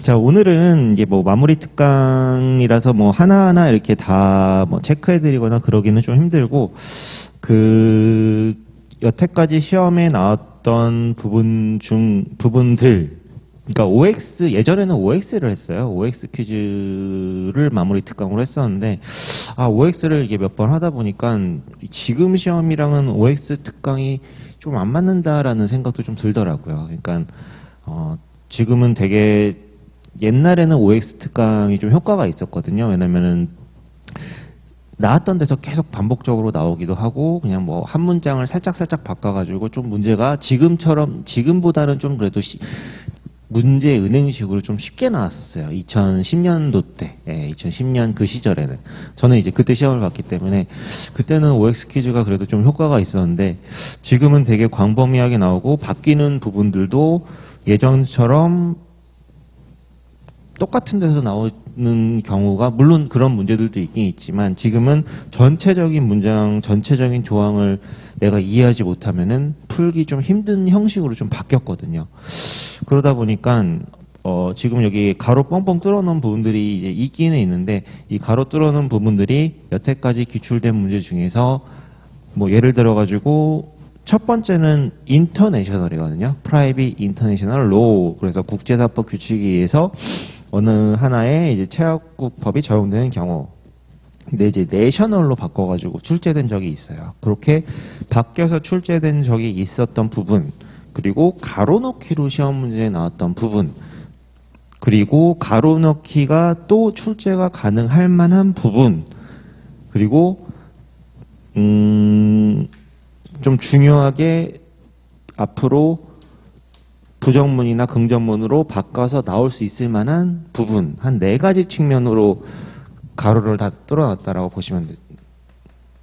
자, 오늘은 이제 뭐 마무리 특강이라서 뭐 하나하나 이렇게 다 뭐 체크해드리거나 그러기는 좀 힘들고, 여태까지 시험에 나왔던 부분들, 그러니까 OX, 예전에는 OX를 했어요. OX 퀴즈를 마무리 특강으로 했었는데, OX를 이게 몇 번 하다 보니까 지금 시험이랑은 OX 특강이 좀 안 맞는다라는 생각도 좀 들더라고요. 그러니까, 지금은 되게 옛날에는 OX 특강이 좀 효과가 있었거든요. 왜냐면은 나왔던 데서 계속 반복적으로 나오기도 하고 그냥 뭐 한 문장을 살짝 바꿔가지고 좀 문제가 지금보다는 좀 그래도 문제 은행식으로 좀 쉽게 나왔었어요. 2010년도 때, 2010년 그 시절에는 저는 이제 그때 시험을 봤기 때문에 그때는 OX 퀴즈가 그래도 좀 효과가 있었는데 지금은 되게 광범위하게 나오고 바뀌는 부분들도 예전처럼 똑같은 데서 나오는 경우가 물론 그런 문제들도 있긴 있지만 지금은 전체적인 문장, 전체적인 조항을 내가 이해하지 못하면은 풀기 좀 힘든 형식으로 좀 바뀌었거든요. 그러다 보니까 지금 여기 가로 뻥뻥 뚫어놓은 부분들이 이제 있기는 있는데 이 가로 뚫어놓은 부분들이 여태까지 기출된 문제 중에서 뭐 예를 들어가지고 첫 번째는 인터내셔널이거든요. 프라이빗 인터내셔널 로우. 그래서 국제사법 규칙에 의해서 어느 하나의 이제 체육국법이 적용되는 경우. 근데 이제 내셔널로 바꿔가지고 출제된 적이 있어요. 그렇게 바뀌어서 출제된 적이 있었던 부분, 그리고 가로넣기로 시험 문제에 나왔던 부분, 그리고 가로넣기가 또 출제가 가능할 만한 부분, 그리고 좀 중요하게 앞으로 부정문이나 긍정문으로 바꿔서 나올 수 있을 만한 부분, 한 4가지 측면으로 가로를 다 뚫어놨다라고 보시면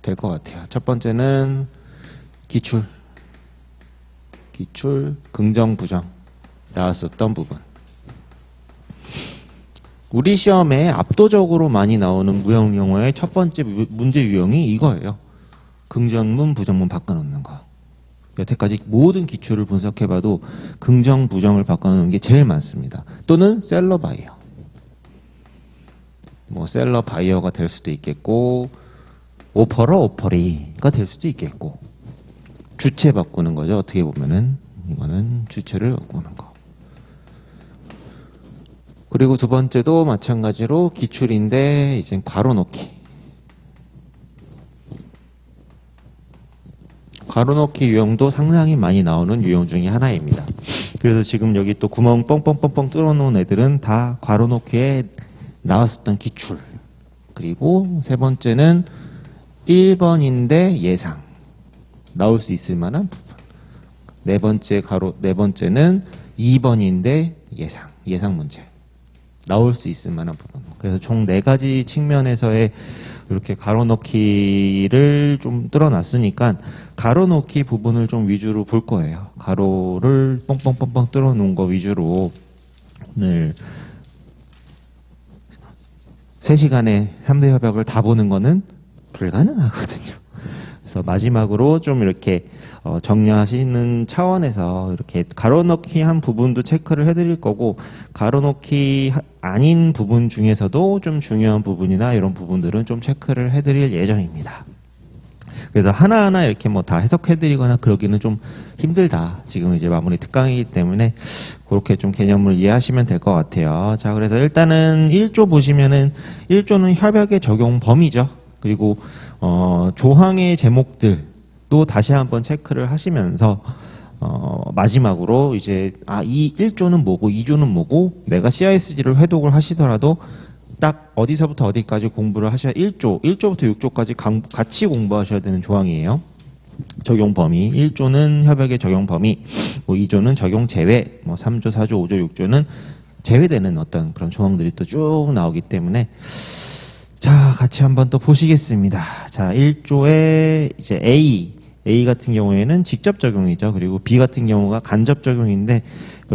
될 것 같아요. 첫 번째는 기출, 긍정, 부정 나왔었던 부분. 우리 시험에 압도적으로 많이 나오는 무형 용어의 첫 번째 문제 유형이 이거예요. 긍정문, 부정문 바꿔놓는 거. 여태까지 모든 기출을 분석해봐도 긍정, 부정을 바꿔놓는 게 제일 많습니다. 또는 셀러 바이어. 뭐 셀러 바이어가 될 수도 있겠고 오퍼러 오퍼리가 될 수도 있겠고 주체 바꾸는 거죠. 어떻게 보면은 이거는 주체를 바꾸는 거. 그리고 두 번째도 마찬가지로 기출인데 이제 괄호넣기. 괄호넣기 유형도 상당히 많이 나오는 유형 중에 하나입니다. 그래서 지금 여기 또 구멍 뻥뻥뻥뻥 뚫어놓은 애들은 다 괄호넣기에 나왔었던 기출. 그리고 세 번째는 1번인데 예상. 나올 수 있을 만한 부분. 네 번째는 2번인데 예상 문제. 나올 수 있을 만한 부분. 그래서 총 4가지 측면에서의 이렇게 가로넣기를 좀 뚫어놨으니까 가로넣기 부분을 좀 위주로 볼 거예요. 가로를 뻥뻥뻥뻥 뚫어놓은 거 위주로 오늘 3시간에 3대 협약을 다 보는 거는 불가능하거든요. 그래서 마지막으로 좀 이렇게 정리하시는 차원에서 이렇게 가로넣기 한 부분도 체크를 해드릴 거고 가로넣기 아닌 부분 중에서도 좀 중요한 부분이나 이런 부분들은 좀 체크를 해드릴 예정입니다. 그래서 하나하나 이렇게 뭐 다 해석해드리거나 그러기는 좀 힘들다. 지금 이제 마무리 특강이기 때문에 그렇게 좀 개념을 이해하시면 될 것 같아요. 자, 그래서 일단은 1조 보시면은 1조는 협약의 적용 범위죠. 그리고 조항의 제목들도 다시 한번 체크를 하시면서 마지막으로 이제 이 1조는 뭐고 2조는 뭐고 내가 CISG를 회독을 하시더라도 딱 어디서부터 어디까지 공부를 하셔야 1조부터 6조까지 같이 공부하셔야 되는 조항이에요. 적용 범위. 1조는 협약의 적용 범위, 뭐 2조는 적용 제외, 뭐 3조, 4조, 5조, 6조는 제외되는 어떤 그런 조항들이 또 쭉 나오기 때문에 자, 같이 한번 또 보시겠습니다. 자, 1조의 이제 A 같은 경우에는 직접 적용이죠. 그리고 B 같은 경우가 간접 적용인데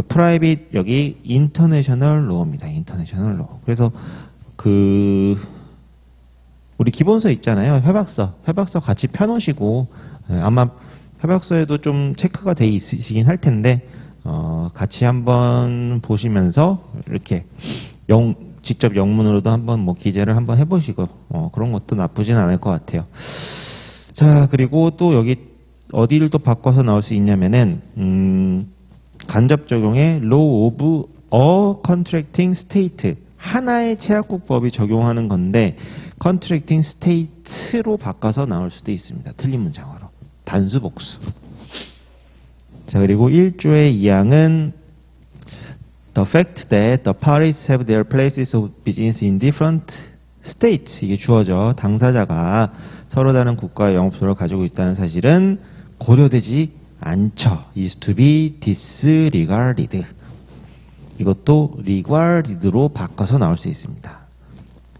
프라이빗 여기 인터내셔널 로어입니다. 인터내셔널 로어. 그래서 우리 기본서 있잖아요. 협약서 같이 펴놓으시고 아마 협약서에도 좀 체크가 돼 있으시긴 할 텐데 같이 한번 보시면서 이렇게 직접 영문으로도 한번 뭐 기재를 한번 해보시고 그런 것도 나쁘진 않을 것 같아요. 자, 그리고 또 여기 어디를 또 바꿔서 나올 수 있냐면은 간접 적용에 law of a contracting state 하나의 체약국법이 적용하는 건데 contracting state로 바꿔서 나올 수도 있습니다. 틀린 문장으로 단수 복수. 자, 그리고 1조의 2항은 the fact that the parties have their places of business in different states 이게 주어져 당사자가 서로 다른 국가의 영업소를 가지고 있다는 사실은 고려되지 않죠. is to be disregarded. 이것도 regarded로 바꿔서 나올 수 있습니다.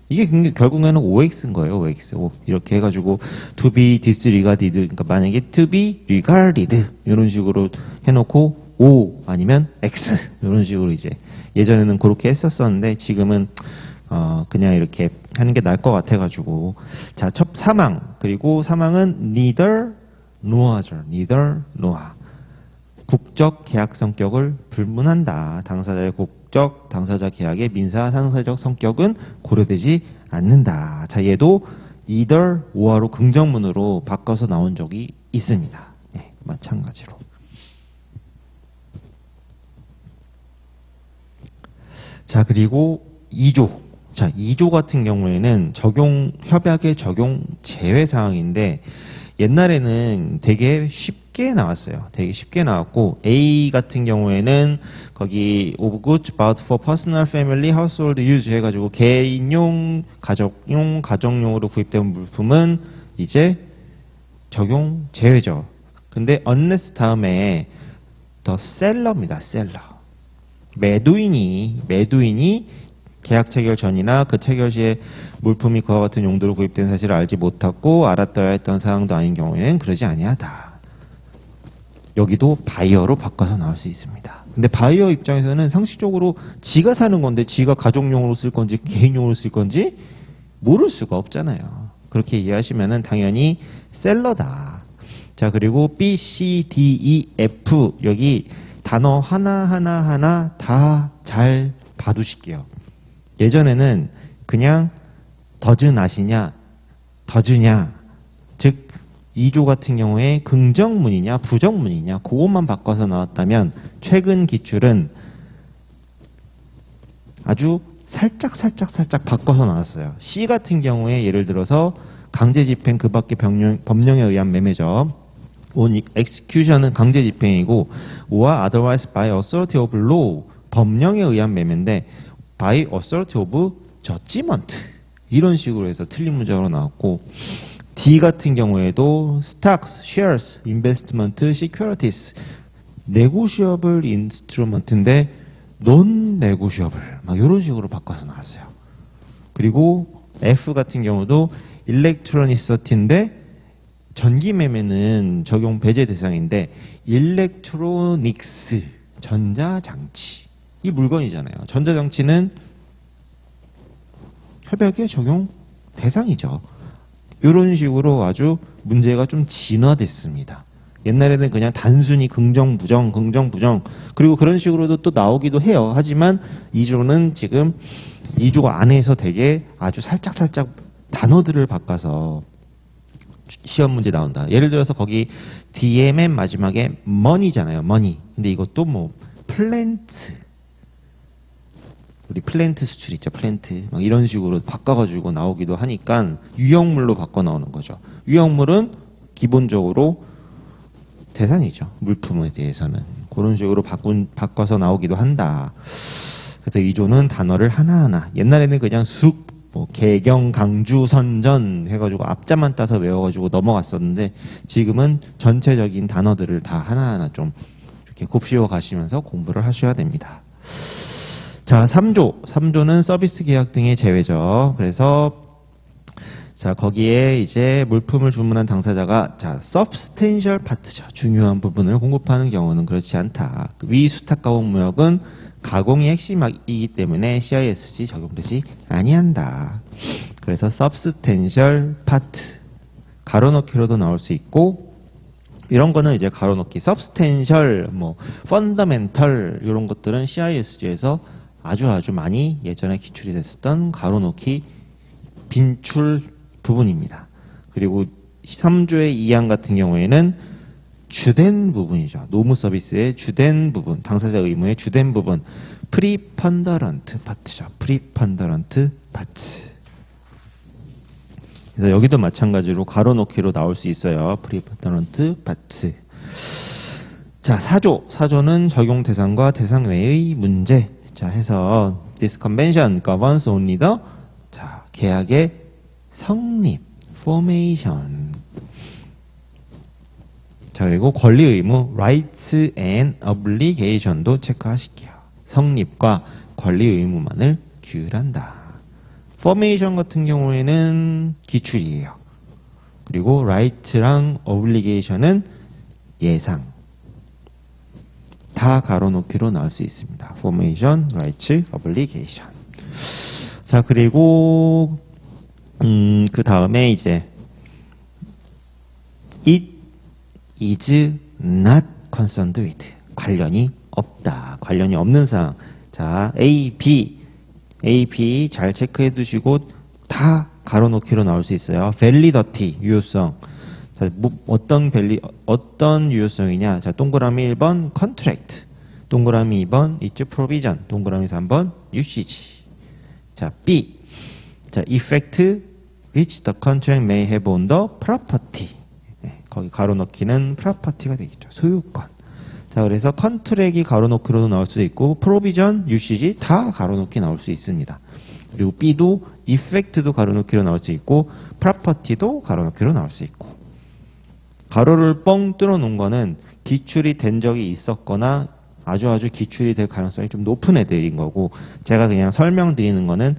이게 결국에는 OX인 거예요. OX. 이렇게 해가지고 to be disregarded. 그러니까 만약에 to be regarded 이런 식으로 해놓고 O 아니면 X 이런 식으로 이제 예전에는 그렇게 했었었는데 지금은 그냥 이렇게 하는 게 나을 것 같아가지고 자, 첫 사망 그리고 사망은 neither nor죠. neither nor. 국적 계약 성격을 불문한다. 당사자의 국적, 당사자 계약의 민사 상사적 성격은 고려되지 않는다. 자, 얘도 either or로 긍정문으로 바꿔서 나온 적이 있습니다. 네, 마찬가지로. 자, 그리고 2조. 자, 2조 같은 경우에는 협약의 적용 제외 사항인데 옛날에는 되게 쉽게 나왔어요. 되게 쉽게 나왔고 A 같은 경우에는 거기 of goods bought for personal, family, household use 해가지고 개인용, 가족용, 가정용으로 구입된 물품은 이제 적용 제외죠. 근데 unless 다음에 더 셀러입니다. 셀러. 매도인이 계약 체결 전이나 그 체결 시에 물품이 그와 같은 용도로 구입된 사실을 알지 못하고 알았어야 했던 사항도 아닌 경우에는 그러지 아니하다. 여기도 바이어로 바꿔서 나올 수 있습니다. 근데 바이어 입장에서는 상식적으로 지가 사는 건데 지가 가족용으로 쓸 건지 개인용으로 쓸 건지 모를 수가 없잖아요. 그렇게 이해하시면은 당연히 셀러다. 자, 그리고 B, C, D, E, F 여기 단어 하나 다 잘 봐두실게요. 예전에는 그냥 더즈 아시냐, 더즈냐, 즉 2조 같은 경우에 긍정문이냐, 부정문이냐 그것만 바꿔서 나왔다면 최근 기출은 아주 살짝 바꿔서 나왔어요. C 같은 경우에 예를 들어서 강제집행 그 밖의 법령에 의한 매매죠. on execution은 강제집행이고 or otherwise by authority of law 법령에 의한 매매인데 by authority of judgment 이런 식으로 해서 틀린 문장으로 나왔고 D 같은 경우에도 stocks, shares, investment, securities negotiable instrument인데 non-negotiable 막 이런 식으로 바꿔서 나왔어요. 그리고 F 같은 경우도 electronic이인데 전기 매매는 적용 배제 대상인데 electronics 전자장치 이 물건이잖아요. 전자장치는 협약의 적용 대상이죠. 이런 식으로 아주 문제가 좀 진화됐습니다. 옛날에는 그냥 단순히 긍정, 부정 그리고 그런 식으로도 또 나오기도 해요. 하지만 2조는 지금 2조 안에서 되게 아주 살짝 단어들을 바꿔서 시험 문제 나온다. 예를 들어서 거기 DMM 마지막에 money잖아요. money. 근데 이것도 뭐 플랜트 우리 플랜트 수출 있죠. 플랜트 막 이런 식으로 바꿔가지고 나오기도 하니까 유형물로 바꿔 나오는 거죠. 유형물은 기본적으로 대상이죠. 물품에 대해서는 그런 식으로 바꿔서 나오기도 한다. 그래서 2조는 단어를 하나하나 옛날에는 그냥 뭐 개경, 강주, 선전 해가지고 앞자만 따서 외워가지고 넘어갔었는데 지금은 전체적인 단어들을 다 하나하나 좀 이렇게 곱씹어 가시면서 공부를 하셔야 됩니다. 자, 3조는 서비스 계약 등의 제외죠. 그래서 자, 거기에 이제 물품을 주문한 당사자가 자, substantial part죠. 중요한 부분을 공급하는 경우는 그렇지 않다. 위 수탁 가공 무역은 가공이 핵심이기 때문에 CISG 적용되지 아니한다. 그래서 substantial part 가로넣기로도 나올 수 있고 이런 거는 이제 가로놓기, substantial, fundamental 이런 것들은 CISG에서 아주 많이 예전에 기출이 됐었던 가로놓기 빈출 부분입니다. 그리고 3조의 2항 같은 경우에는 주된 부분이죠. 노무 서비스의 주된 부분, 당사자 의무의 주된 부분, preponderant part죠. preponderant part. 그래서 여기도 마찬가지로 가로놓기로 나올 수 있어요. preponderant part. 자, 4조는 적용 대상과 대상 외의 문제. 자, 해서 this convention governs only the 자, 계약의 성립, formation. 자, 그리고 권리 의무, rights and obligation도 체크하실게요. 성립과 권리 의무만을 규율한다. formation 같은 경우에는 기출이에요. 그리고 right랑 obligation은 예상. 다 가로놓기로 나올 수 있습니다. formation, rights, obligation. 자, 그리고 그 다음에 이제 it is not concerned with 관련이 없다. 관련이 없는 사항. 자, A, B 잘 체크해 두시고 다 가로놓기로 나올 수 있어요. validity 유효성. 자, 어떤 유효성이냐? 자, 동그라미 1번 contract, 동그라미 2번 it's provision, 동그라미 3번 usage. 자, B. 자, effect which the contract may have on the property. 네, 거기 가로넣기는 property가 되겠죠. 소유권. 자, 그래서 컨트랙이 가로놓기로도 나올 수 있고, 프로비전, 유시지 다 가로놓기 나올 수 있습니다. 그리고 B도 이펙트도 가로놓기로 나올 수 있고, 프로퍼티도 가로놓기로 나올 수 있고. 가로를 뻥 뚫어 놓은 거는 기출이 된 적이 있었거나 아주 기출이 될 가능성이 좀 높은 애들인 거고, 제가 그냥 설명드리는 거는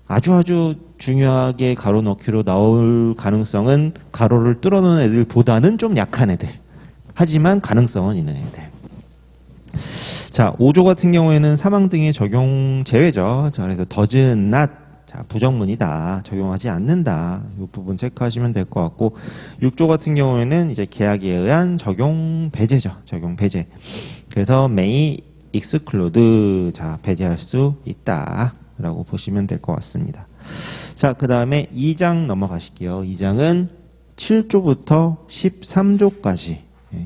아주 중요하게 가로넣기로 나올 가능성은 가로를 뚫어 놓은 애들보다는 좀 약한 애들. 하지만 가능성은 있는 애들. 자, 5조 같은 경우에는 사망 등의 적용 제외죠. 자, 그래서 does not, 자, 부정문이다. 적용하지 않는다. 이 부분 체크하시면 될 것 같고, 6조 같은 경우에는 이제 계약에 의한 적용 배제죠. 적용 배제. 그래서 may exclude, 자, 배제할 수 있다. 라고 보시면 될 것 같습니다. 자, 그 다음에 2장 넘어가실게요. 2장은 7조부터 13조까지.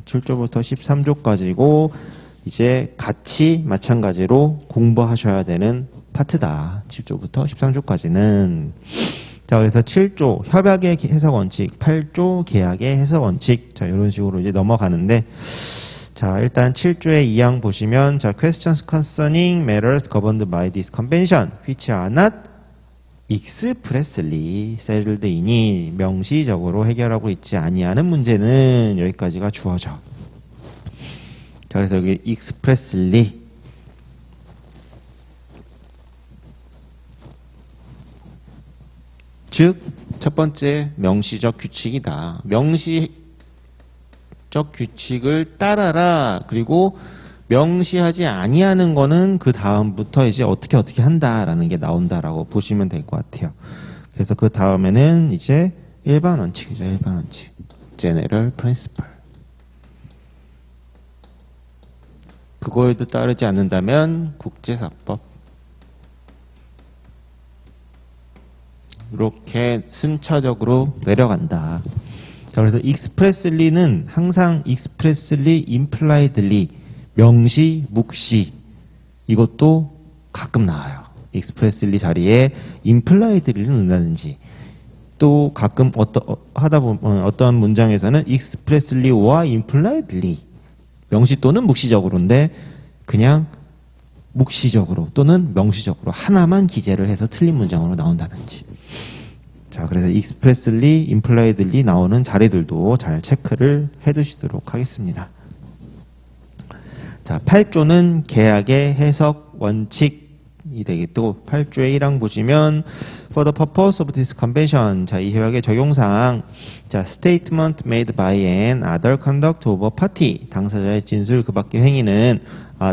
7조부터 13조까지고, 이제 같이 마찬가지로 공부하셔야 되는 파트다. 7조부터 13조까지는. 자, 그래서 7조 협약의 해석 원칙, 8조 계약의 해석 원칙. 자, 이런 식으로 이제 넘어가는데, 자, 일단 7조의 2항 보시면, 자, questions concerning matters governed by this convention, which are not expressly settled in이 명시적으로 해결하고 있지 아니하는 문제는 여기까지가 주어져. 자, 그래서 여기 expressly. 즉, 첫 번째 명시적 규칙이다. 명시적 규칙을 따라라. 그리고 명시하지 아니하는 거는 그 다음부터 이제 어떻게 한다라는 게 나온다라고 보시면 될 것 같아요. 그래서 그 다음에는 이제 일반 원칙이죠. 일반 원칙. General Principle. 그거에도 따르지 않는다면 국제사법. 이렇게 순차적으로 내려간다. 자, 그래서 expressly는 항상 expressly, impliedly, 명시, 묵시. 이것도 가끔 나와요. expressly 자리에 impliedly를 넣는다든지. 또 가끔 어떤 문장에서는 expressly와 impliedly. 명시 또는 묵시적으로인데 그냥 묵시적으로 또는 명시적으로 하나만 기재를 해서 틀린 문장으로 나온다든지. 자, 그래서 expressly, impliedly 나오는 자리들도 잘 체크를 해두시도록 하겠습니다. 자, 8조는 계약의 해석 원칙이 되겠고, 8조의 1항 보시면 For the purpose of this convention, 자, 이 협약의 적용사항, 자, statement made by an other conduct of a party, 당사자의 진술 그 밖의 행위는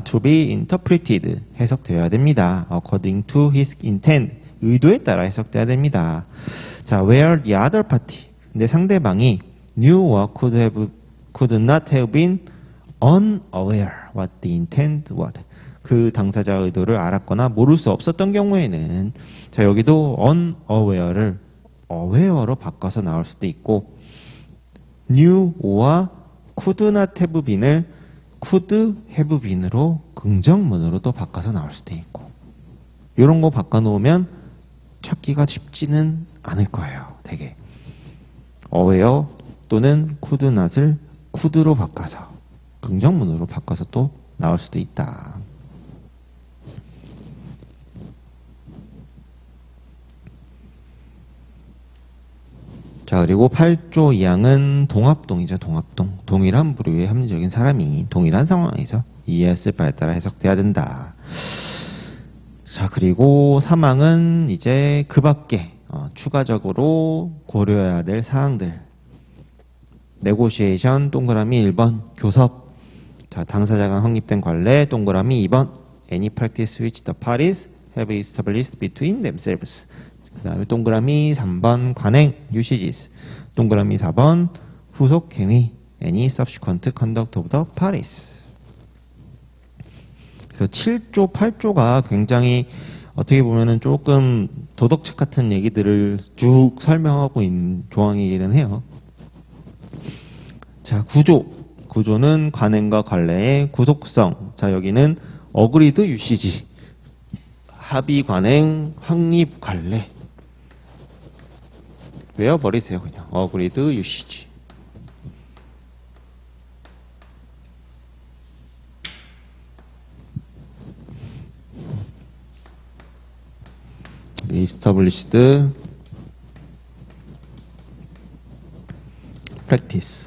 to be interpreted, 해석되어야 됩니다. according to his intent, 의도에 따라 해석돼야 됩니다. 자, where the other party, 근데 상대방이 knew or could not have been unaware what the intent was. 그 당사자의 의도를 알았거나 모를 수 없었던 경우에는 자 여기도 unaware를 aware로 바꿔서 나올 수도 있고 knew와 could not have been을 could have been으로 긍정문으로도 바꿔서 나올 수도 있고 이런 거 바꿔놓으면 찾기가 쉽지는 않을 거예요. 되게 aware 또는 could not을 could로 바꿔서 긍정문으로 바꿔서 또 나올 수도 있다. 자, 그리고 8조 2항은 동합동이죠. 동합동. 동일한 부류의 합리적인 사람이 동일한 상황에서 이해했을 바에 따라 해석돼야 된다. 자, 그리고 3항은 이제 그 밖에 추가적으로 고려해야 될 사항들. 네고시에이션 동그라미 1번 교섭. 자, 당사자 간 확립된 관례 동그라미 2번 any practice which the parties have established between themselves. 그 다음에 동그라미 3번 관행 usages. 동그라미 4번 후속 행위 any subsequent conduct of the parties. 그래서 7조, 8조가 굉장히 어떻게 보면은 조금 도덕책 같은 얘기들을 쭉 설명하고 있는 조항이기는 해요. 자, 구조는 관행과 관례의 구속성. 자, 여기는 agreed usage. 합의 관행, 확립 관례. 외워버리세요, 그냥. agreed usage. established practice.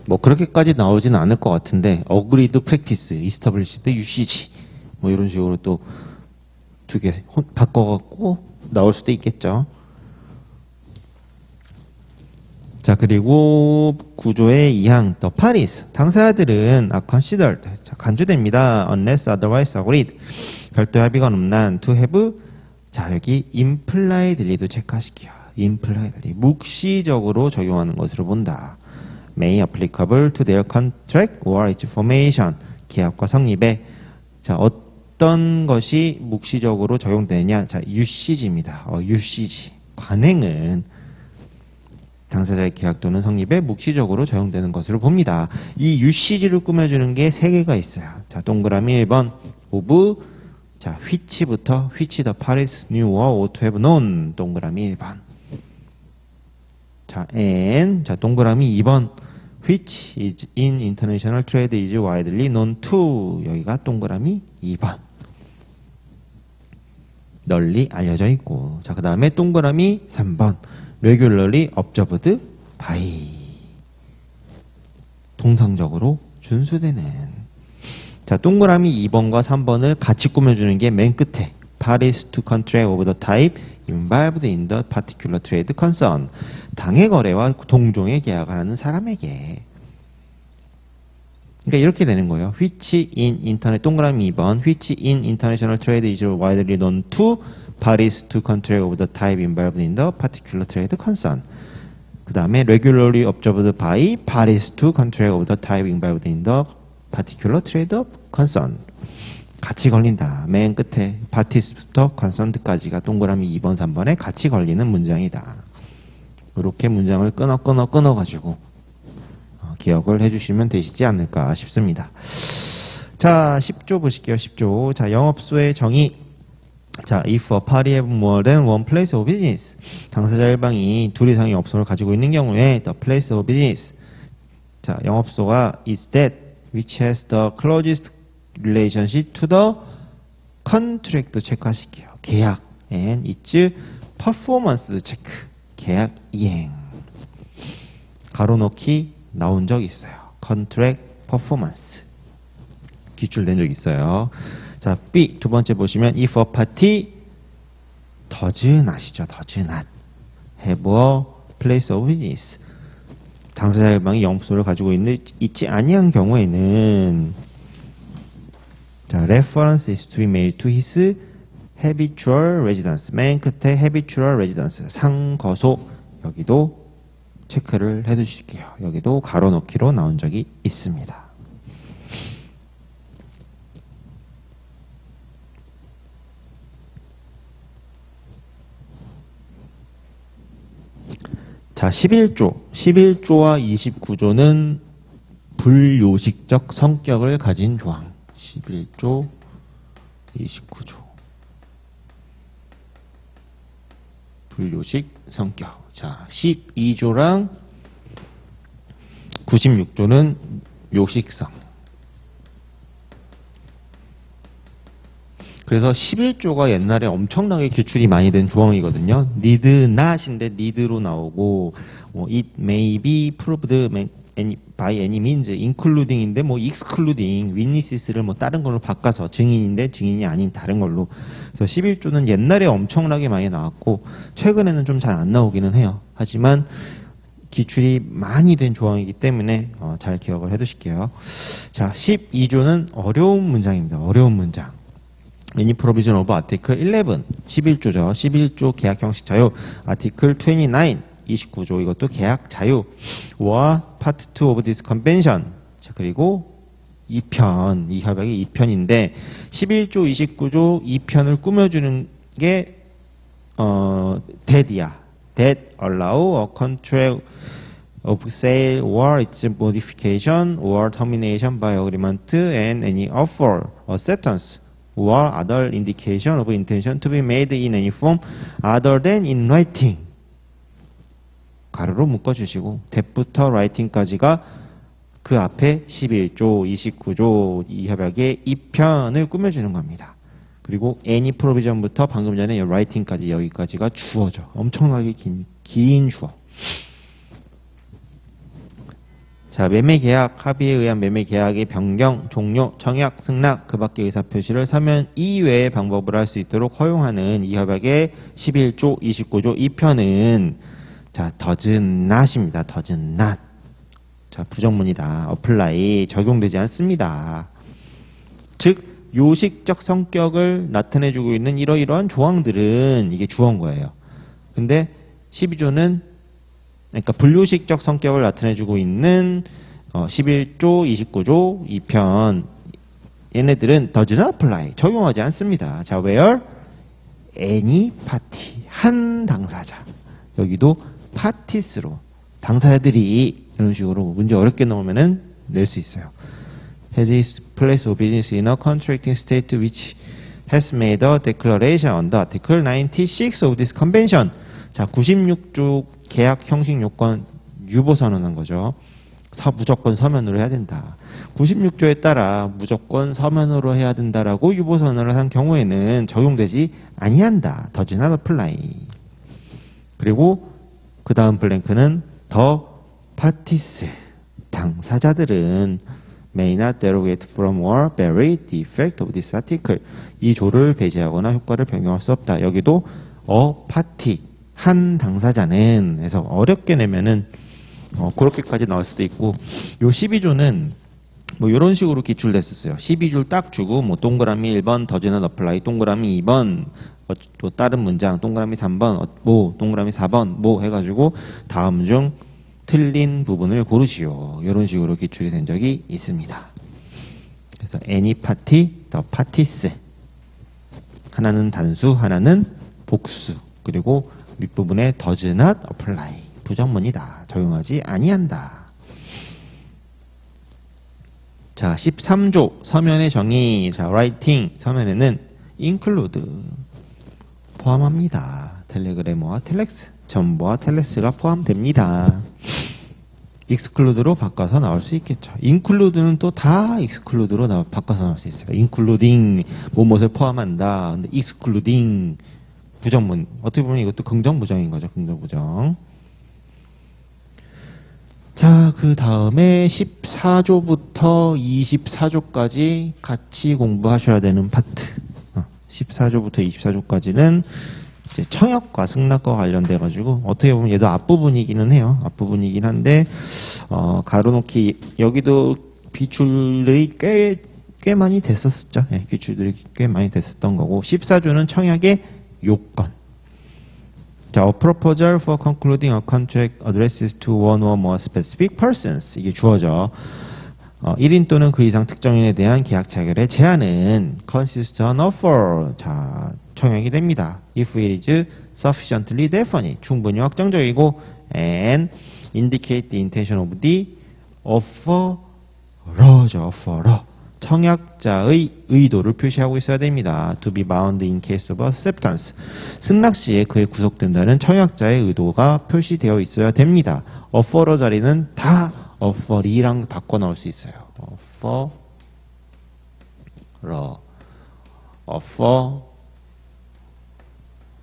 뭐 그렇게까지 나오진 않을 것 같은데 agreed practice, established usage 뭐 이런 식으로 또 두 개 바꿔갖고 나올 수도 있겠죠. 자, 그리고 구조의 2항 the parties, 당사자들은 are considered, 자, 간주됩니다. unless otherwise agreed, 별도 합의가 없는 한 to have, 자 여기 impliedly도 체크하실게요. impliedly, 묵시적으로 적용하는 것으로 본다. may applicable to their contract or its formation, 계약과 성립에 자 어떤 것이 묵시적으로 적용되느냐. 자 usage입니다. usage, 관행은 당사자의 계약 또는 성립에 묵시적으로 적용되는 것으로 봅니다. 이 usage를 꾸며주는 게 3개가 있어요. 자, 동그라미 1번 of, 자 which부터 which the parties knew or ought to have known, 동그라미 1번. 자, and, 자 동그라미 2번 which is in international trade is widely known to, 여기가 동그라미 2번. 널리 알려져 있고. 자, 그 다음에 동그라미 3번 regularly observed by, 통상적으로 준수되는. 자, 동그라미 2번과 3번을 같이 꾸며주는 게 맨 끝에 parties to contract of the type involved in the particular trade concern, 당해 거래와 동종의 계약을 하는 사람에게. 그러니까 이렇게 되는 거예요. which in internet, 동그라미 2번 which in international trade is widely known to parties to contract of the type involved in the particular trade concern. 그 다음에 regularly observed by parties to contract of the type involved in the particular trade concern. 같이 걸린다. 맨 끝에 parties부터 concerned까지가 동그라미 2번, 3번에 같이 걸리는 문장이다. 이렇게 문장을 끊어가지고 기억을 해주시면 되시지 않을까 싶습니다. 자, 10조 보실게요. 10조. 자, 영업소의 정의. 자, if a party have more than one place of business, 당사자 일방이 둘 이상의 업소를 가지고 있는 경우에 the place of business, 자, 영업소가 is that which has the closest relationship to the contract 체크하실게요. 계약 and its performance 체크, 계약 이행. 가로넣기 나온 적 있어요. contract performance 기출된 적 있어요. 자, B 두 번째 보시면 if a party does not이죠. does not have a place of business, 당사자 일방이 영업소를 가지고 있지 아니한 경우에는 자, reference is to be made to his habitual residence. 맨 끝에 habitual residence, 상거소, 여기도 체크를 해두실게요. 여기도 가로 넣기로 나온 적이 있습니다. 자, 11조와 29조는 불요식적 성격을 가진 조항. 11조, 29조. 불요식 성격. 자, 12조랑 96조는 요식성. 그래서 11조가 옛날에 엄청나게 기출이 많이 된 조항이거든요. need not인데 need로 나오고, it may be proved by any means, including인데 excluding, witnesses를 다른 걸로 바꿔서 증인인데 증인이 아닌 다른 걸로. 그래서 11조는 옛날에 엄청나게 많이 나왔고 최근에는 좀 잘 안 나오기는 해요. 하지만 기출이 많이 된 조항이기 때문에 잘 기억을 해두실게요. 자, 12조는 어려운 문장입니다. 어려운 문장. Any provision of Article 11, 11조죠. 11조 계약 형식 자유. Article 29, 29조 이것도 계약 자유와 Part 2 of this convention. 자, 그리고 2편, 이 협약의 2편인데 11조, 29조 2편을 꾸며주는 게 that이야. That allow a contract of sale or its modification or termination by agreement and any offer, acceptance or other indication of intention to be made in any form other than in writing. 가로로 묶어주시고 that부터 writing까지가 그 앞에 11조, 29조 이 협약의 2편을 꾸며주는 겁니다. 그리고 any provision부터 방금 전에 writing까지 여기까지가 주어죠. 엄청나게 긴 주어. 자, 매매계약, 합의에 의한 매매계약의 변경, 종료, 청약, 승낙, 그 밖의 의사표시를 서면 이외의 방법을 할 수 있도록 허용하는 이 협약의 11조, 29조 2편은 자, does not입니다. does not. 자, 부정문이다. apply, 적용되지 않습니다. 즉, 요식적 성격을 나타내주고 있는 이러이러한 조항들은 이게 주어인 거예요. 근데 12조는 그러니까 불요식적 성격을 나타내주고 있는 11조, 29조 2편 얘네들은 does not apply, 적용하지 않습니다. 자, where? any party, 한 당사자. 여기도 parties로 당사자들이 이런 식으로 문제 어렵게 넣으면은 낼 수 있어요. has its place of business in a contracting state which has made a declaration under Article 96 of this convention. 자, 96조 계약 형식 요건 유보 선언한 거죠. 무조건 서면으로 해야 된다. 96조에 따라 무조건 서면으로 해야 된다라고 유보 선언을 한 경우에는 적용되지 아니한다. does not apply. 그리고 그 다음 블랭크는 the parties, 당사자들은 may not derogate from or vary the effect of this article. 이 조를 배제하거나 효과를 변경할 수 없다. 여기도 a party, 한 당사자는 해서 어렵게 내면은 그렇게까지 나올 수도 있고, 요 12조는 이런 식으로 기출됐었어요. 12줄 딱 주고 동그라미 1번 does not apply, 동그라미 2번 또 다른 문장, 동그라미 3번 동그라미 4번 해가지고 다음 중 틀린 부분을 고르시오. 이런 식으로 기출이 된 적이 있습니다. 그래서 any party, the parties. 하나는 단수, 하나는 복수. 그리고 윗부분에 does not apply. 부정문이다. 적용하지 아니한다. 자, 13조 서면의 정의. 자, writing 서면에는 include 포함합니다. 텔레그래머와 텔렉스, 전보와 텔레스가 포함됩니다. exclude로 바꿔서 나올 수 있겠죠. include는 또 다 exclude로 바꿔서 나올 수 있어요. including 무엇을 포함한다. 근데 excluding 부정문. 어떻게 보면 이것도 긍정부정인 거죠. 긍정부정. 자, 그 다음에 14조부터 24조까지 같이 공부하셔야 되는 파트. 14조부터 24조까지는 이제 청약과 승낙과 관련돼 가지고 어떻게 보면 얘도 앞부분이기는 해요. 앞부분이긴 한데 가로놓기 여기도 기출들이 꽤 많이 됐었죠. 네, 기출들이 꽤 많이 됐었던 거고, 14조는 청약의 요건. 자, a proposal for concluding a contract addresses to one or more specific persons. 이게 주어져. 1인 또는 그 이상 특정인에 대한 계약 체결의 제안은 consists an offer. 자, 청약이 됩니다. If it is sufficiently definite. 충분히 확정적이고 and indicate the intention of the offeror죠. offeror. 청약자의 의도를 표시하고 있어야 됩니다. To be bound in case of acceptance. 승낙 시에 그에 구속된다는 청약자의 의도가 표시되어 있어야 됩니다. offeror 자리는 다 offer이랑 바꿔 넣을 수 있어요.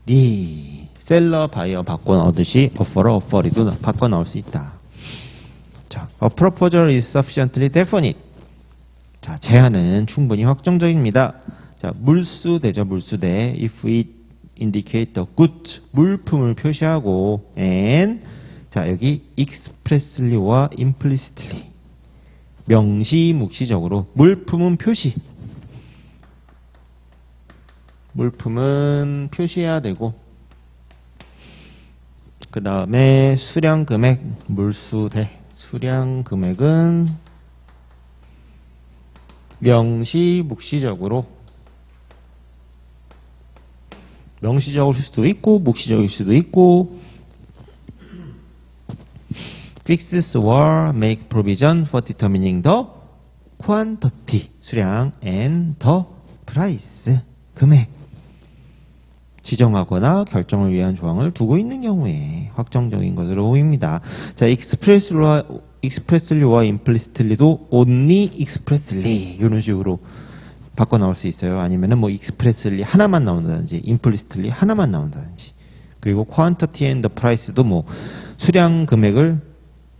offer이 셀러 바이어 바꿔 넣듯이 offeror, offer이도 바꿔 넣을 수 있다. 자, a proposal is sufficiently definite. 자, 제안은 충분히 확정적입니다. 자, 물수대죠, 물수대. If it indicate the good, 물품을 표시하고, and, 자, 여기 expressly와 implicitly. 명시, 묵시적으로. 물품은 표시. 물품은 표시해야 되고, 그 다음에 수량 금액, 물수대. 수량 금액은 명시, 묵시적으로 명시적일 수도 있고 묵시적일 수도 있고 fixes or make provision for determining the quantity 수량 and the price 금액 지정하거나 결정을 위한 조항을 두고 있는 경우에 확정적인 것으로 보입니다. 자, expressly와 implicitly도 only expressly 이런 식으로 바꿔 나올 수 있어요. 아니면은 뭐 expressly 하나만 나온다든지 implicitly 하나만 나온다든지. 그리고 quantity and the price도 뭐 수량 금액을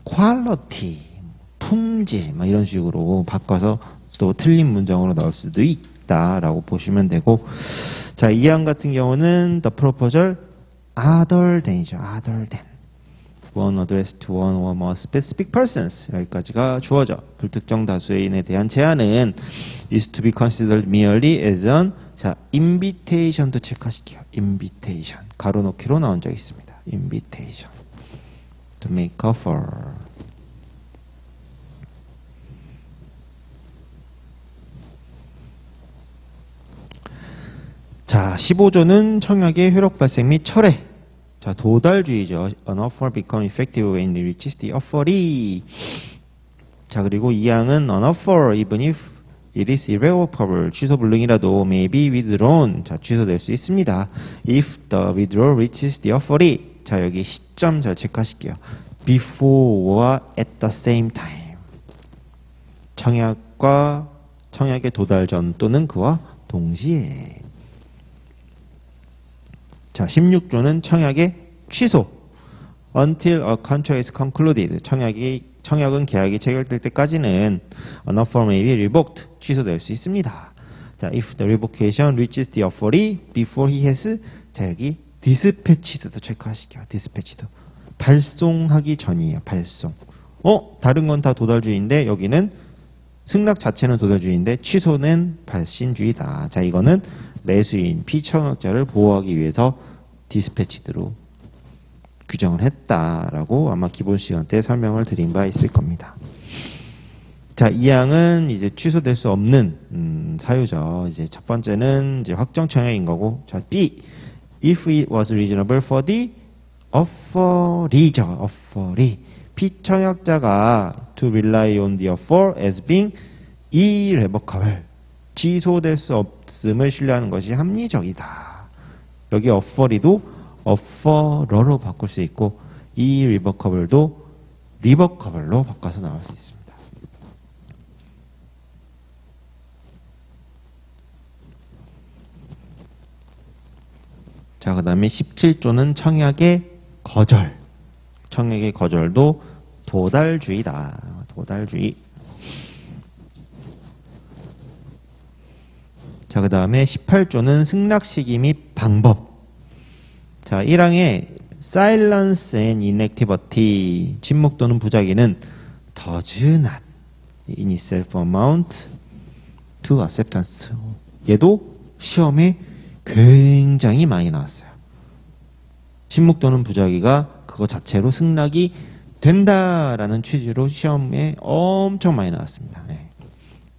quality 품질 막 이런 식으로 바꿔서 또 틀린 문장으로 나올 수도 있다라고 보시면 되고. 자, 이항 같은 경우는 the proposal other than이죠. other than. one addressed to one or more specific persons. 여기까지가 주어져. 불특정 다수인에 대한 제안은 is to be considered merely as an 자, invitation도 체크하실게요. invitation. 가로놓기로 나온 적이 있습니다. invitation. to make offer. 자, 15조는 청약의 효력 발생 및 철회. 자, 도달주의죠. An offer become effective when it reaches the offeree. 자, 그리고 이 항은 an offer even if it is irrevocable. 취소 불능이라도 may be withdrawn. 자, 취소될 수 있습니다. If the withdrawal reaches the offeree. 자, 여기 시점 잘 체크하실게요. before와 at the same time. 청약의 도달 전 또는 그와 동시에. 자, 16조는 청약의 취소. Until a contract is concluded. 청약은 계약이 체결될 때까지는 an offer may be revoked. 취소될 수 있습니다. 자, if the revocation reaches the offeree before he has. 자, 여기 dispatched도 체크하실게요. dispatched. 발송하기 전이에요. 발송. 다른 건 다 도달주의인데 여기는 승낙 자체는 도달주의인데 취소는 발신주의다. 자, 이거는 매수인, 피청약자를 보호하기 위해서 디스패치드로 규정을 했다라고 아마 기본 시간 때 설명을 드린 바 있을 겁니다. 자, 이 항은 이제 취소될 수 없는 사유죠. 이제 첫 번째는 이제 확정 청약인 거고, 자, B, if it was reasonable for the offeree죠. offeree. 피청약자가 to rely on the offer as being irrevocable. 취소될 수 없음을 신뢰하는 것이 합리적이다. 여기 offeree도 offeror로 바꿀 수 있고 irrevocable도 revocable로 바꿔서 나올 수 있습니다. 자, 그 다음에 17조는 청약의 거절. 청약의 거절도 도달주의다. 도달주의. 자, 그 다음에 18조는 승낙 시기 및 방법. 자, 1항에 silence and inactivity. 침묵 또는 부작위는 does not in itself amount to acceptance. 얘도 시험에 굉장히 많이 나왔어요. 신목 또는 부작위가 그거 자체로 승낙이 된다라는 취지로 시험에 엄청 많이 나왔습니다. 네.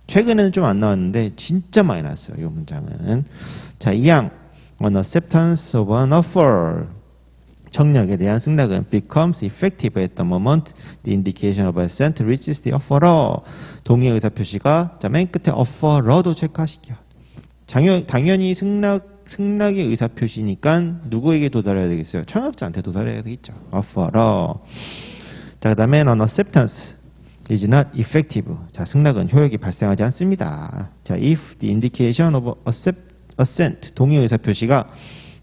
최근에는 좀 안 나왔는데 진짜 많이 나왔어요. 이 문장은. 자, 2항 on acceptance of an offer. 청약에 대한 승낙은 becomes effective at the moment the indication of assent reaches the offeror. 동의 의사 표시가 자, 맨 끝에 offeror도 체크하시게요. 당연히 승낙의 의사 표시니까 누구에게 도달해야 되겠어요? 청약자한테 도달해야 되겠죠. offeror. 자, 그다음에 on acceptance is not effective. 자, 승낙은 효력이 발생하지 않습니다. 자, if the indication of assent 동의 의사 표시가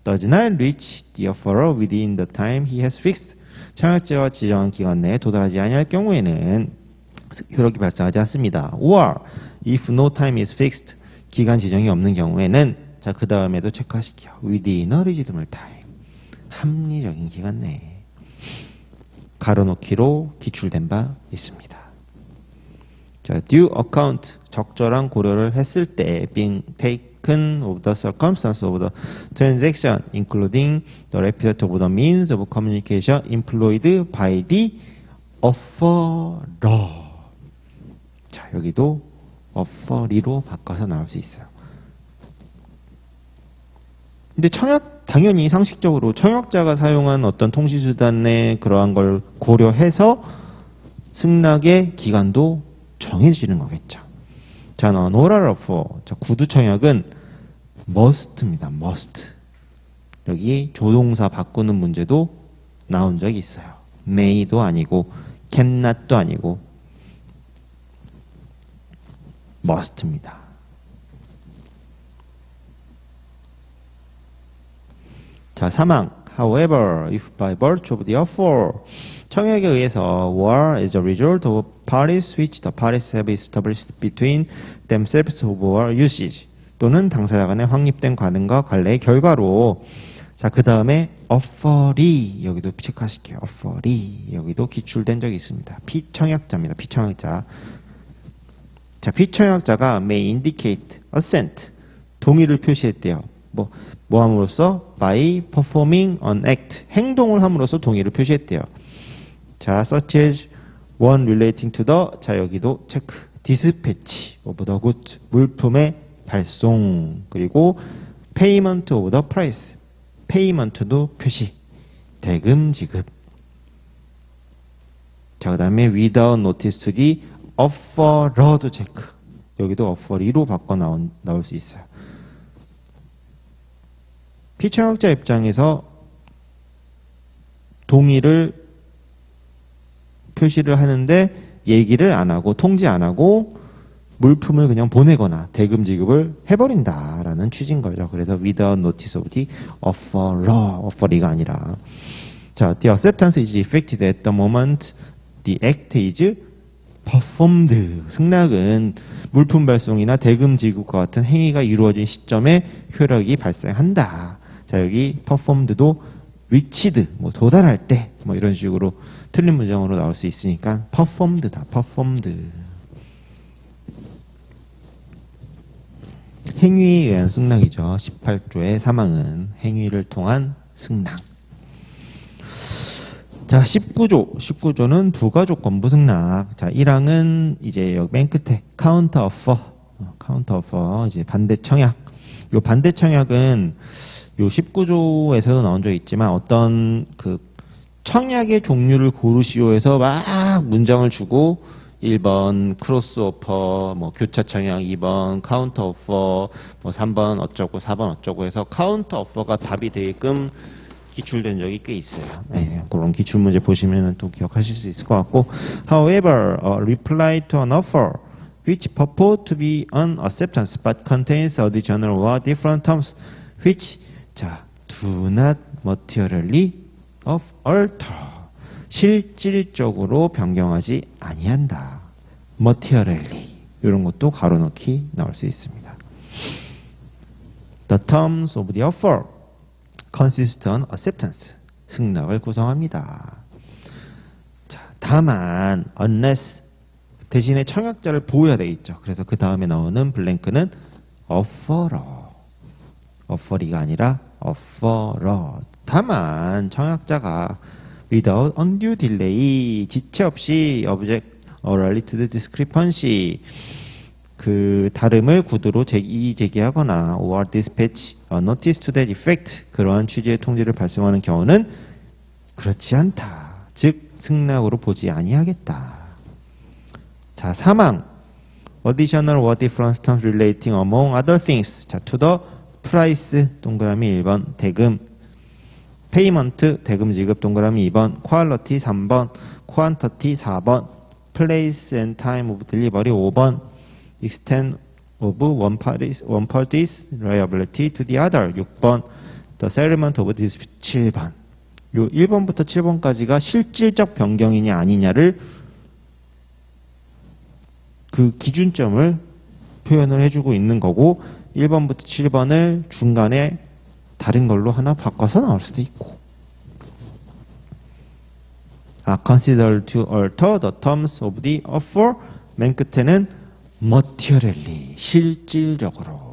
does not reach the offeror within the time he has fixed. 청약자가 지정한 기간 내에 도달하지 아니할 경우에는 효력이 발생하지 않습니다. or if no time is fixed. 기간 지정이 없는 경우에는 자, 그 다음에도 체크하실게요. within a reasonable time. 합리적인 기간 내에 가로놓기로 기출된 바 있습니다. 자, due account 적절한 고려를 했을 때 being taken of the circumstance of the transaction including the rapidity of the means of communication employed by the offeror. 자, 여기도 offeree로 바꿔서 나올 수 있어요. 근데 당연히 상식적으로 청약자가 사용한 어떤 통신수단의 그러한 걸 고려해서 승낙의 기간도 정해지는 거겠죠. 자, an oral offer. 자, 구두 청약은 must입니다. must. 여기 조동사 바꾸는 문제도 나온 적이 있어요. may도 아니고 cannot도 아니고 must입니다. 자, 3항. However, if by virtue of the offer, 청약에 의해서 or as a result of parties which the parties have established between themselves over usage, 또는 당사자 간에 확립된 관행과 관례의 결과로 자, 그 다음에 offeree 여기도 체크하실게요. offeree 여기도 기출된 적이 있습니다. 피청약자입니다. 피청약자. 자, 피청약자가 may indicate assent 동의를 표시했대요. 뭐 함으로써 by performing an act 행동을 함으로써 동의를 표시했대요. 자, such as one relating to the 자, 여기도 체크 dispatch of the goods 물품의 발송 그리고 payment of the price payment도 표시 대금 지급. 자, 그 다음에 without notice to the offeror도 체크. 여기도 offeree로 바꿔 나올 수 있어요. 피청약자 입장에서 동의를 표시를 하는데 얘기를 안 하고 통지 안 하고 물품을 그냥 보내거나 대금 지급을 해버린다라는 취지인 거죠. 그래서 without notice of the offeree가 아니라 자, the acceptance is effected at the moment the act is performed. 승낙은 물품 발송이나 대금 지급과 같은 행위가 이루어진 시점에 효력이 발생한다. 자, 여기 performed도 reached 도달할 때 이런 식으로 틀린 문장으로 나올 수 있으니까 performed다. performed. 행위에 의한 승낙이죠. 18조의 3항은 행위를 통한 승낙. 자, 19조는 부가조건부 승낙. 자, 1항은 이제 여기 맨 끝에 counter offer, 이제 반대 청약. 요 반대 청약은 요 19조에서도 나온 적이 있지만 어떤 그 청약의 종류를 고르시오에서 막 문장을 주고 1번 크로스오퍼, 교차 청약, 2번 카운터 오퍼, 3번 어쩌고, 4번 어쩌고 해서 카운터 오퍼가 답이 되게끔 기출된 적이 꽤 있어요. 네, 그런 기출 문제 보시면 또 기억하실 수 있을 것 같고, however, a reply to an offer which purport to be an acceptance but contains additional or different terms which 자, do not materially alter 실질적으로 변경하지 아니한다. materially 이런 것도 가로넣기 나올 수 있습니다. The terms of the offer consist on acceptance 승낙을 구성합니다. 자, 다만 unless 대신에 청약자를 보호해야 되겠죠. 그래서 그 다음에 나오는 블랭크는 offeree가 아니라 offeror 다만 청약자가 without undue delay, 지체 없이 object related discrepancy, 그 다름을 구두로 제기하거나 or dispatch a notice to that effect, 그러한 취지의 통지를 발송하는 경우는 그렇지 않다. 즉 승낙으로 보지 아니하겠다. 자, 사망. Additional or different terms relating among other things. 자, to the price 동그라미 1번, 대금, payment 대금 지급 동그라미 2번, quality 3번, quantity 4번, place and time of delivery 5번, extent of one party's liability to the other 6번, the settlement of dispute 7번. 요 1번부터 7번까지가 실질적 변경이냐 아니냐를 그 기준점을 표현을 해주고 있는 거고, 1번부터 7번을 중간에 다른 걸로 하나 바꿔서 나올 수도 있고. consider to alter the terms of the offer. 맨 끝에는 materially, 실질적으로.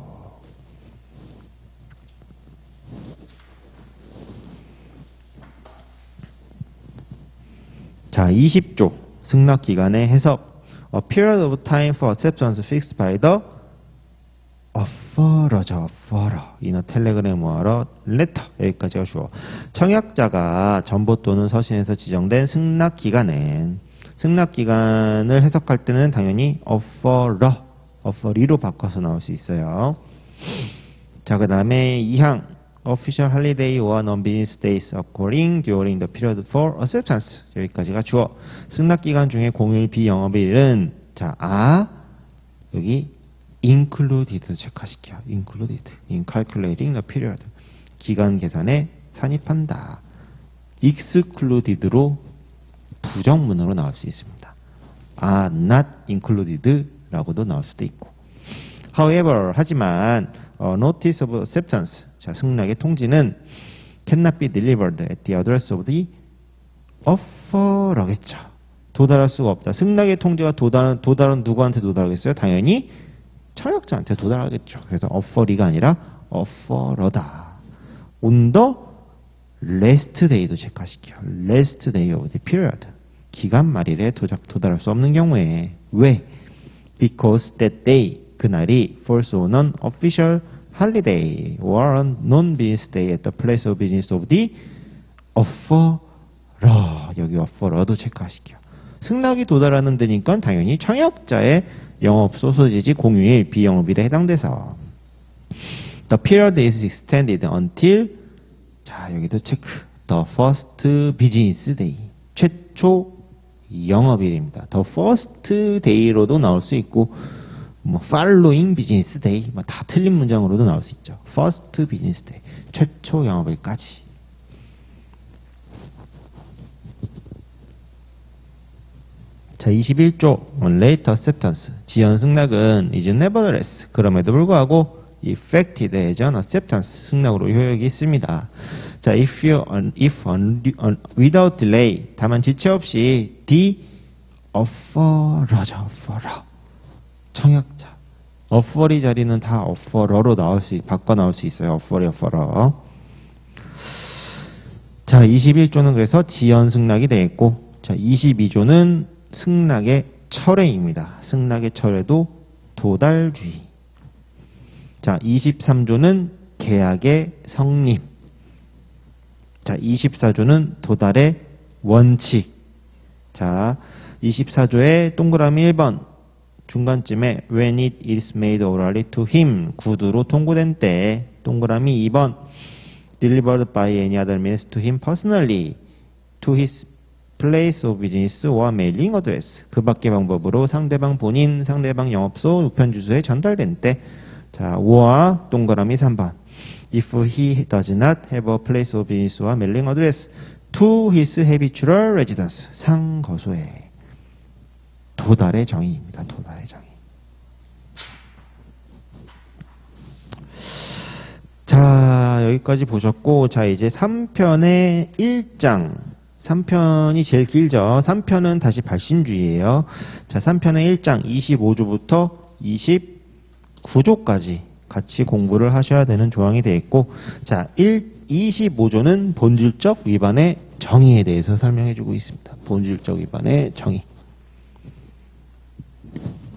자, 20조 승낙기간의 해석. A period of time for acceptance fixed by the offeror죠. offeror. in a telegram or a letter. 여기까지가 주어. 청약자가 전보 또는 서신에서 지정된 승낙기간은, 승낙기간을 해석할 때는 당연히 offeror, offeree로 바꿔서 나올 수 있어요. 자, 그 다음에 2항. official holiday or non-business days occurring during the period for acceptance. 여기까지가 주어. 승낙기간 중에 공휴일 비영업일은, 자, 여기 included 체크하실게요. included in calculating the period. 기간 계산에 산입한다. excluded로 부정문으로 나올 수 있습니다. not included 라고도 나올 수도 있고. however, 하지만 notice of acceptance, 자, 승낙의 통지는 cannot be delivered at the address of the offeror겠죠. 도달할 수가 없다. 승낙의 통지가 도달은 누구한테 도달하겠어요? 당연히 청약자한테 도달하겠죠. 그래서 offeree가 아니라 offeror다. on the last day도 체크하실게요. last day of the period. 기간 말일에 도달할 수 없는 경우에. 왜? Because that day, 그날이 falls on an official holiday or a non-business day at the place of business of the offeror. 여기 offeror도 체크하실게요. 승낙이 도달하는 데니까 당연히 청약자의 영업 소소지지 공휴일 비영업일에 해당돼서 the period is extended until, 자, 여기도 체크, the first business day, 최초 영업일입니다. the first day로도 나올 수 있고, 뭐 following business day, 뭐 다 틀린 문장으로도 나올 수 있죠. first business day, 최초 영업일까지. 자, 21조 late acceptance. 지연 승낙은 is nevertheless, 그럼에도 불구하고 effected as an acceptance, 승낙으로 효력이 있습니다. 자, without delay, 다만 지체 없이 the offeror죠. offeror. 청약자. offeree 자리는 다 offeror로 바꿔 나올 수 있어요. offeror. 자, 21조는 그래서 지연 승낙이 되겠고, 자, 22조는 승낙의 철회입니다. 승낙의 철회도 도달주의. 자, 23조는 계약의 성립. 자, 24조는 도달의 원칙. 자, 24조의 동그라미 1번 중간쯤에 when it is made orally to him, 구두로 통고된 때, 동그라미 2번 delivered by any other means to him personally, to his place of business or mailing address, 그 밖의 방법으로 상대방 본인, 상대방 영업소 우편 주소에 전달된 때. 자, or 동그라미 3번 if he does not have a place of business or mailing address to his habitual residence, 상거소에. 도달의 정의입니다. 도달의 정의. 자, 여기까지 보셨고, 자, 이제 3편의 1장. 3편이 제일 길죠. 3편은 다시 발신주의예요. 자, 3편의 1장 25조부터 29조까지 같이 공부를 하셔야 되는 조항이 되어 있고, 자, 25조는 본질적 위반의 정의에 대해서 설명해 주고 있습니다. 본질적 위반의 정의.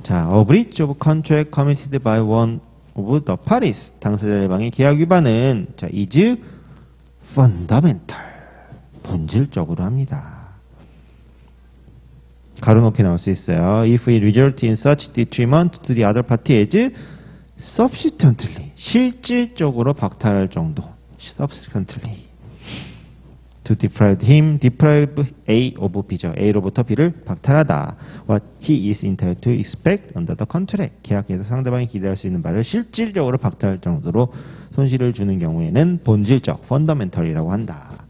자, a breach of contract committed by one of the parties. 당사자 일방의 계약 위반은 자, is fundamental. 본질적으로 합니다. 가로놓기 나올 수 있어요. If it results in such detriment to the other party as subsequently. 실질적으로 박탈할 정도. subsequently. To deprive him, deprive A of B죠. A로부터 B를 박탈하다. What he is entitled to expect under the contract. 계약에서 상대방이 기대할 수 있는 바를 실질적으로 박탈할 정도로 손실을 주는 경우에는 본질적, fundamental이라고 한다.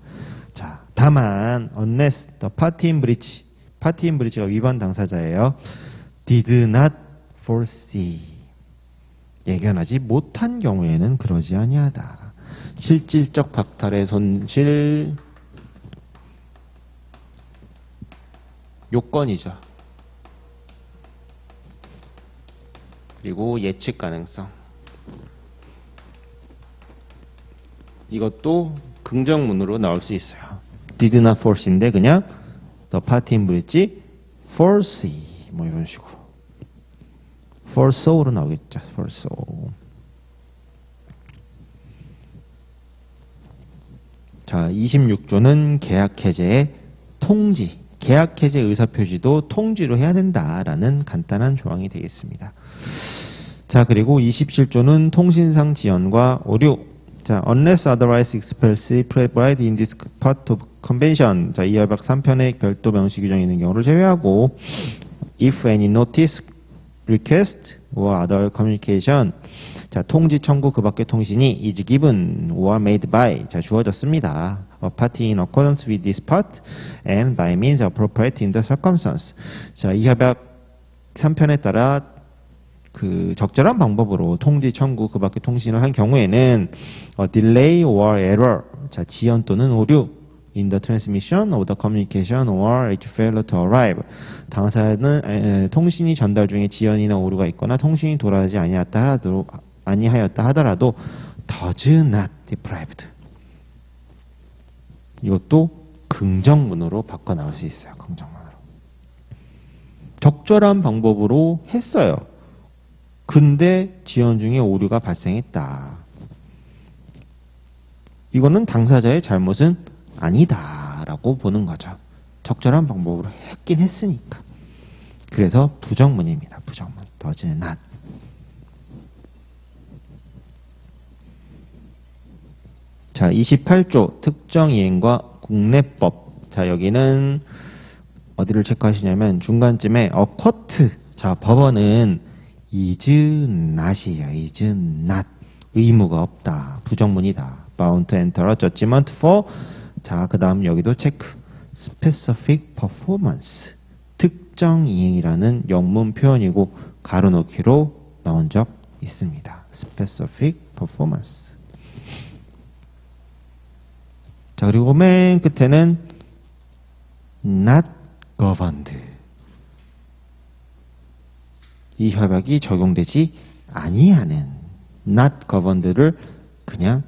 자, 다만 unless the party in breach, party in breach가 위반 당사자예요. did not foresee. 예견하지 못한 경우에는 그러지 아니하다. 실질적 박탈의 손실 요건이죠. 그리고 예측 가능성. 이것도 긍정문으로 나올 수 있어요. did not foresee인데 그냥 the party in breach foresee 뭐 이런 식으로 foresaw 로 나오겠죠. foresaw. 자, 26조는 계약 해제의 통지. 계약 해제 의사표시도 통지로 해야 된다라는 간단한 조항이 되겠습니다. 자, 그리고 27조는 통신상 지연과 오류. 자, unless otherwise expressly provided in this part of convention. 자, 이 협약 3편의 별도 명시 규정이 있는 경우를 제외하고 if any notice, request or other communication. 자, 통지 청구 그 밖의 통신이 is given or made by. 자, 주어졌습니다. A party in accordance with this part and by means appropriate in the circumstance. 자, 이 협약 3편에 따라 그 적절한 방법으로 통지 청구 그 밖의 통신을 한 경우에는 delay or error. 자, 지연 또는 오류 in the transmission of the communication or its failure to arrive. 당사자는 통신이 전달 중에 지연이나 오류가 있거나 통신이 돌아가지 아니하였다 하더라도 does not deprived. 이것도 긍정문으로 바꿔 나올 수 있어요. 긍정문으로. 적절한 방법으로 했어요. 근데 지연 중에 오류가 발생했다. 이거는 당사자의 잘못은 아니다라고 보는 거죠. 적절한 방법으로 했긴 했으니까. 그래서 부정문입니다. 부정문. does not. 자, 28조 특정 이행과 국내법. 자, 여기는 어디를 체크하시냐면 중간쯤에 court. 자, 법원은 is not이에요. is not. 의무가 없다. 부정문이다. bound to enter a judgment for. 자, 그 다음 여기도 체크. specific performance. 특정 이행이라는 영문 표현이고 가로놓기로 나온 적 있습니다. specific performance. 자, 그리고 맨 끝에는 not governed. 이 협약이 적용되지 아니하는 not governed를 그냥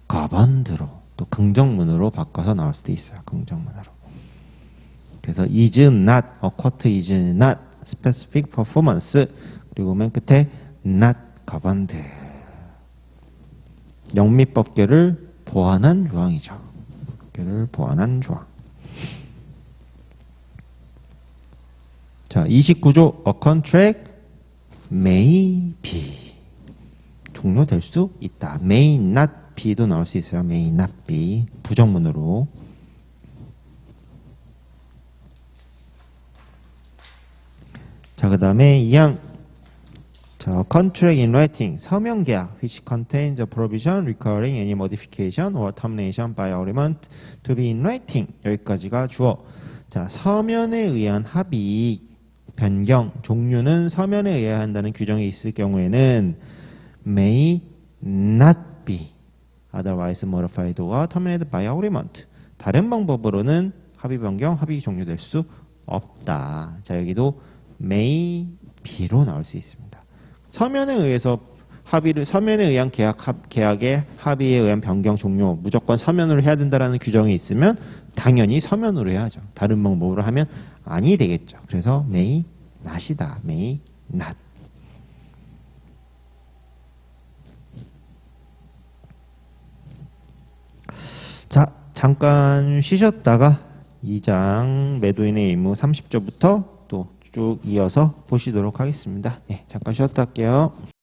governed로 또 긍정문으로 바꿔서 나올 수도 있어요. 긍정문으로. 그래서 is not, a court is not specific performance. 그리고 맨 끝에 not governed. 영미법계를 보완한 조항이죠. 를 보완한 조항. 자, 29조 A contract may be. 종료될 수 있다. may not be도 나올 수 있어요. may not be. 부정문으로. 자, 그 다음에 2항. 자, contract in writing, 서명 계약, which contains a provision requiring any modification or termination by agreement to be in writing. 여기까지가 주어. 자, 서면에 의한 합의, 변경, 종료는 서면에 의해야 한다는 규정이 있을 경우에는 may not be otherwise modified or terminated by agreement. 다른 방법으로는 합의 변경, 합의 종료될 수 없다. 자, 여기도 may be로 나올 수 있습니다. 서면에 의해서 합의를 서면에 의한 계약의 합의에 의한 변경 종료 무조건 서면으로 해야 된다라는 규정이 있으면 당연히 서면으로 해야죠. 다른 방법으로 하면 아니 되겠죠. 그래서 may not이다. may not. 자, 잠깐 쉬셨다가 2장 매도인의 의무 30조부터 또 쭉 이어서 보시도록 하겠습니다. 네, 잠깐 쉬었다 할게요.